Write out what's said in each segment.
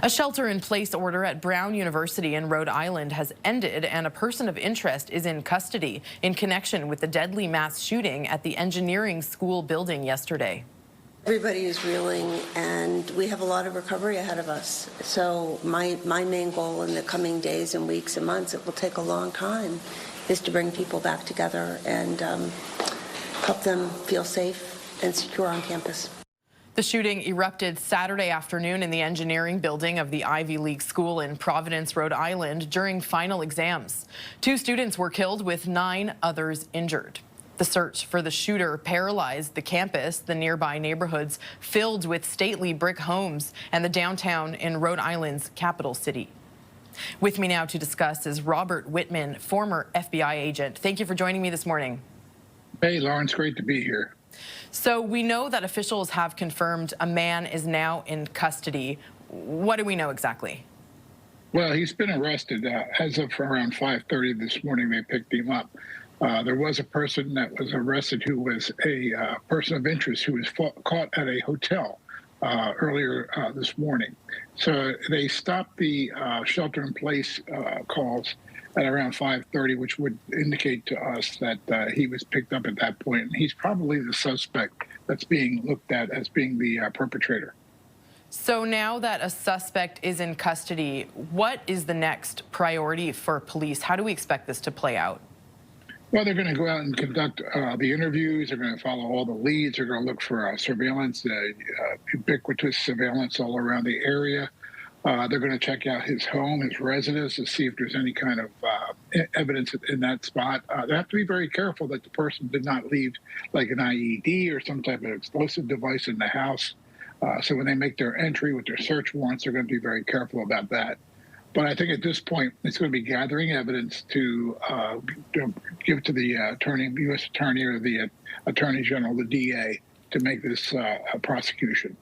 A shelter-in-place order at Brown University in Rhode Island has ended, and a person of interest is in custody in connection with the deadly mass shooting at the engineering school building yesterday. Everybody is reeling, and we have a lot of recovery ahead of us. So my main goal in the coming days and weeks and months, it will take a long time, is to bring people back together and help them feel safe and secure on campus. The shooting erupted Saturday afternoon in the engineering building of the Ivy League school in Providence, Rhode Island, during final exams. 2 students were killed with 9 others injured. The search for the shooter paralyzed the campus, the nearby neighborhoods filled with stately brick homes, and the downtown in Rhode Island's capital city. With me now to discuss is Robert Wittman, former FBI agent. Thank you for joining me this morning. Hey, Lawrence, great to be here. So we know that officials have confirmed a man is now in custody. What do we know exactly? Well, he's been arrested. As of around 5:30 this morning, they picked him up. There was a person that was arrested who was a person of interest who was caught at a hotel earlier this morning. So they stopped the shelter-in-place calls at around 5:30, which would indicate to us that he was picked up at that point. And he's probably the suspect that's being looked at as being the perpetrator. So now that a suspect is in custody, what is the next priority for police? How do we expect this to play out? Well, they're going to go out and conduct the interviews. They're going to follow all the leads. They're going to look for surveillance, ubiquitous surveillance all around the area. They're going to check out his home, his residence, to see if there's any kind of evidence in that spot. They have to be very careful that the person did not leave like an IED or some type of explosive device in the house. So when they make their entry with their search warrants, they're going to be very careful about that. But I think at this point, it's going to be gathering evidence to give to the U.S. Attorney or the Attorney General, the DA, to make this a prosecution.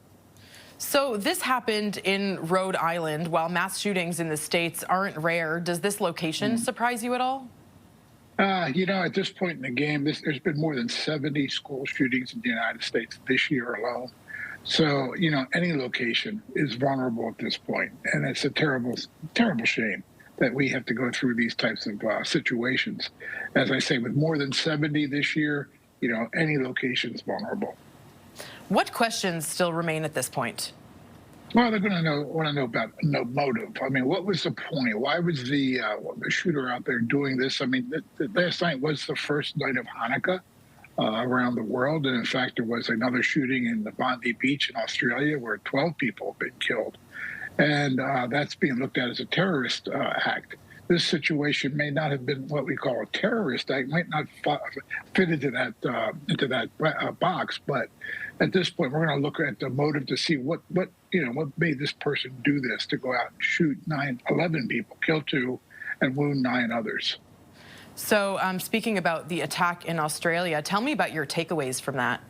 So this happened in Rhode Island. While mass shootings in the States aren't rare, does this location surprise you at all? You know, at this point in the game, there's been more than 70 school shootings in the United States this year alone. So, you know, any location is vulnerable at this point. And it's a terrible, terrible shame that we have to go through these types of situations. As I say, with more than 70 this year, you know, any location is vulnerable. What questions still remain at this point? Well, they're going to want to know about motive. I mean, what was the point? Why was the shooter out there doing this? I mean, the last night was the first night of Hanukkah around the world. And in fact, there was another shooting in the Bondi Beach in Australia where 12 people have been killed. And that's being looked at as a terrorist act. This situation may not have been what we call a terrorist act, might not fit into that box. But at this point, we're going to look at the motive to see what made this person do this, to go out and shoot 11 people, kill 2, and wound 9 others. So speaking about the attack in Australia, tell me about your takeaways from that.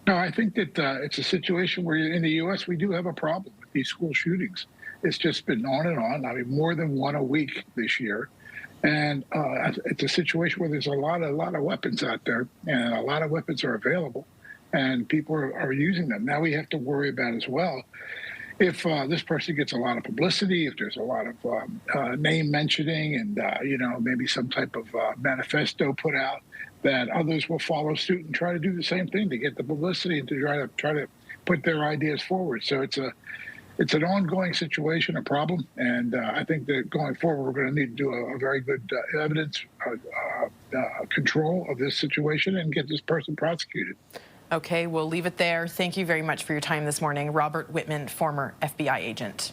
No, I think that it's a situation where in the U.S. we do have a problem with these school shootings. It's just been on and on. I mean, more than one a week this year. And it's a situation where there's a lot of weapons out there, and a lot of weapons are available, and people are using them. Now we have to worry about as well if this person gets a lot of publicity, if there's a lot of name mentioning and, maybe some type of manifesto put out, that others will follow suit and try to do the same thing to get the publicity and to try to put their ideas forward. So it's an ongoing situation, a problem, and I think that going forward, we're going to need to do a very good evidence control of this situation and get this person prosecuted. Okay, we'll leave it there. Thank you very much for your time this morning. Robert Wittman, former FBI agent.